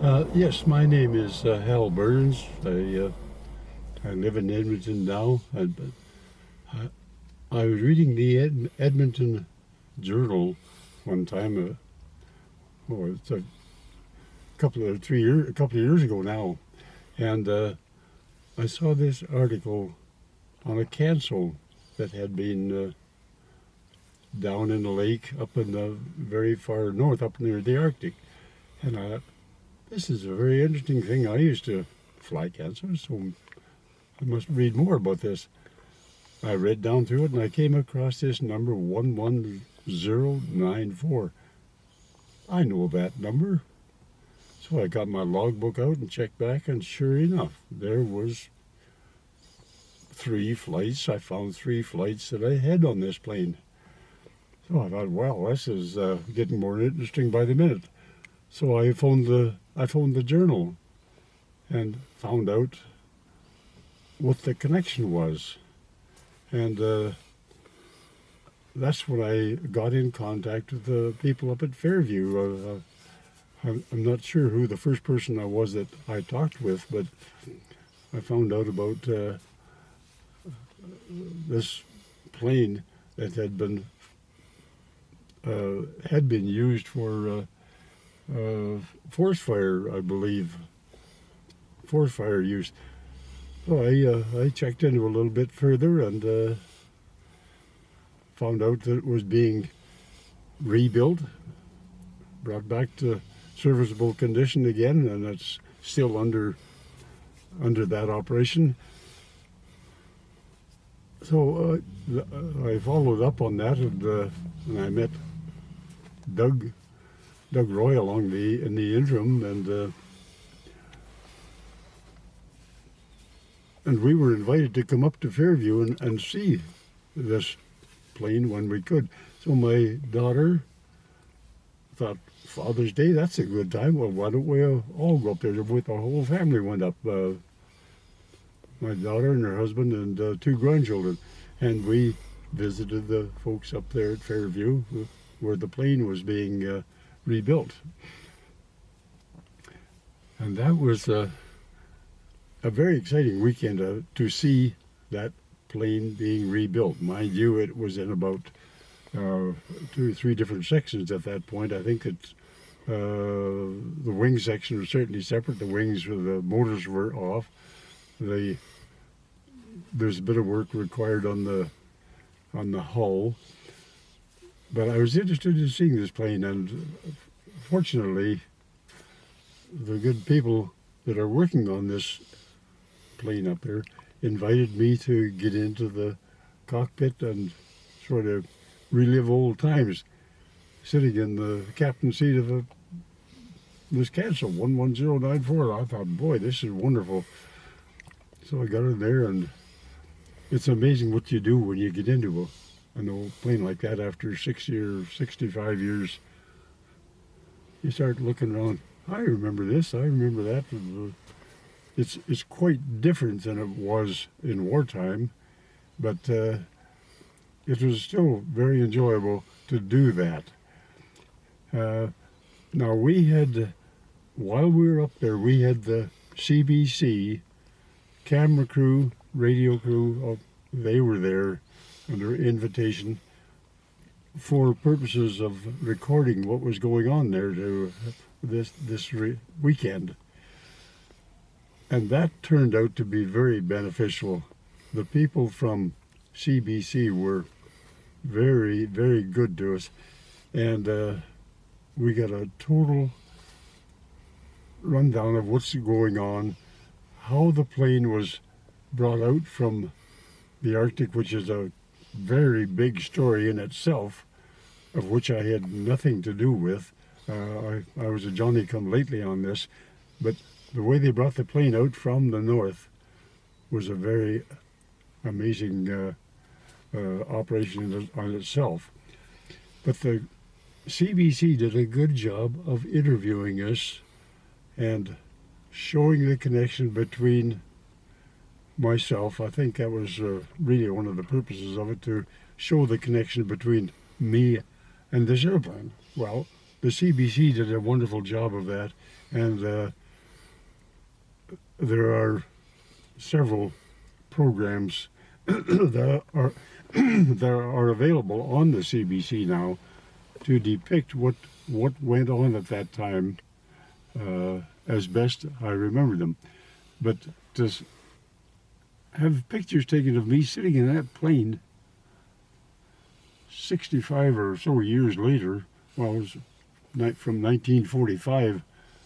Yes, my name is Hal Burns. I live in Edmonton now. I was reading the Edmonton Journal one time. It's a couple of years ago now, and I saw this article on a Canso that had been down in the lake up in the very far north, up near the Arctic, and I this is a very interesting thing. I used to fly Canso, so I must read more about this. I read down through it and I came across this number 11094. I know that number. So I got my logbook out and checked back, and sure enough, there was 3 flights. I found 3 flights that I had on this plane. So I thought, well, this is getting more interesting by the minute. So I phoned the journal and found out what the connection was. And that's when I got in contact with the people up at Fairview. I'm not sure who the first person I was that I talked with, but I found out about this plane that had been used for force fire, I believe, force fire use. So I checked into it a little bit further and found out that it was being rebuilt, brought back to serviceable condition again, and it's still under that operation. So I followed up on that, and I met Doug Roy in the interim, and we were invited to come up to Fairview and see this plane when we could. So my daughter thought, Father's Day, that's a good time. Well, why don't we all go up there? With the whole family went up. My daughter and her husband and 2 grandchildren. And we visited the folks up there at Fairview where the plane was being rebuilt. And that was a very exciting weekend to see that plane being rebuilt. Mind you, it was in about 2 or 3 different sections at that point. I think that the wing section was certainly separate. The wings with the motors were off. There's a bit of work required on the hull. But I was interested in seeing this plane, and fortunately, the good people that are working on this plane up there invited me to get into the cockpit and sort of relive old times, sitting in the captain's seat of this Canso 11094. I thought, boy, this is wonderful. So I got in there, and it's amazing what you do when you get into an old plane like that after 60 or 65 years. You start looking around. I remember this. I remember that. It's quite different than it was in wartime, but it was still very enjoyable to do that. Now we had, while we were up there, we had the CBC, camera crew, radio crew, they were there under invitation for purposes of recording what was going on there to this weekend. And that turned out to be very beneficial. The people from CBC were very, very good to us, and we got a total rundown of what's going on, how the plane was brought out from the Arctic, which is a very big story in itself, of which I had nothing to do with. I was a Johnny-come-lately on this, but the way they brought the plane out from the north was a very amazing operation on itself. But the CBC did a good job of interviewing us and showing the connection between myself. I think that was really one of the purposes of it, to show the connection between me and this airplane. Well, the CBC did a wonderful job of that, And there are several programs that are that are available on the CBC now to depict what went on at that time, as best I remember them. But to have pictures taken of me sitting in that plane 65 or so years later, well, it was from 1945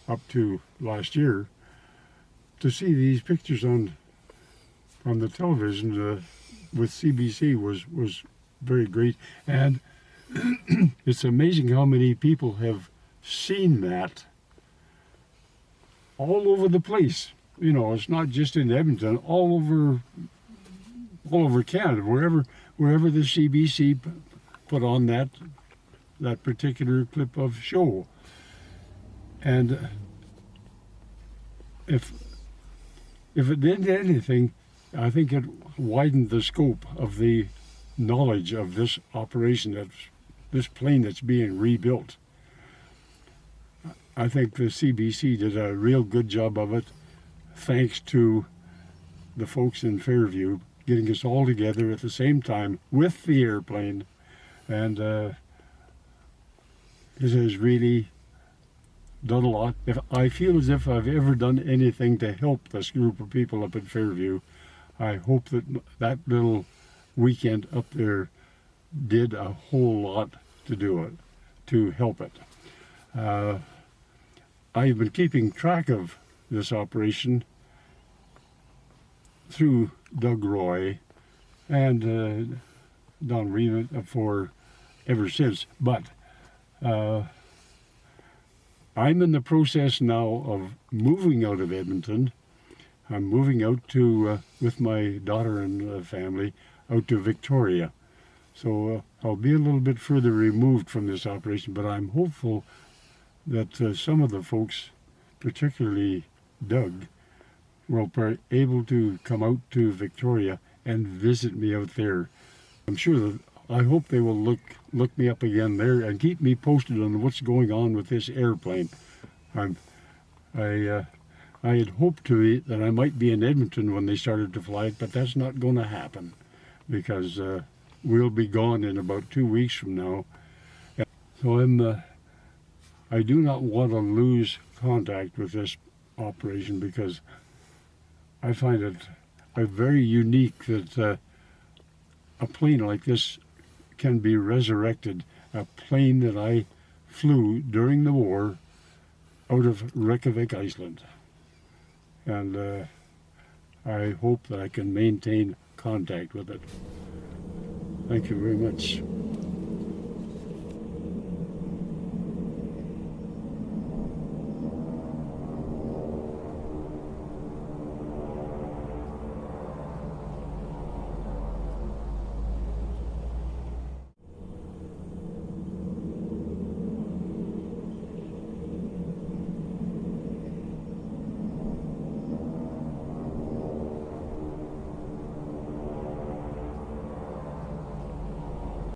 up to last year, to see these pictures on the television with CBC was very great. And it's amazing how many people have seen that all over the place. You know, it's not just in Edmonton, all over Canada, wherever the CBC put on that particular clip of show. And if it did anything, I think it widened the scope of the knowledge of this operation, this plane that's being rebuilt. I think the CBC did a real good job of it, thanks to the folks in Fairview getting us all together at the same time with the airplane. And this has really done a lot. I feel as if I've ever done anything to help this group of people up in Fairview, I hope that little weekend up there did a whole lot to do it, to help it. I've been keeping track of this operation through Doug Roy and Don Reed for ever since. But I'm in the process now of moving out of Edmonton. I'm moving out to, with my daughter and family, out to Victoria. So I'll be a little bit further removed from this operation, but I'm hopeful that some of the folks, particularly Doug, will be able to come out to Victoria and visit me out there. I'm sure that I hope they will look me up again there and keep me posted on what's going on with this airplane. I had hoped that I might be in Edmonton when they started to fly it, but that's not going to happen because we'll be gone in about 2 weeks from now. So I do not want to lose contact with this operation because I find it very unique that a plane like this can be resurrected, a plane that I flew during the war out of Reykjavik, Iceland. And I hope that I can maintain contact with it. Thank you very much.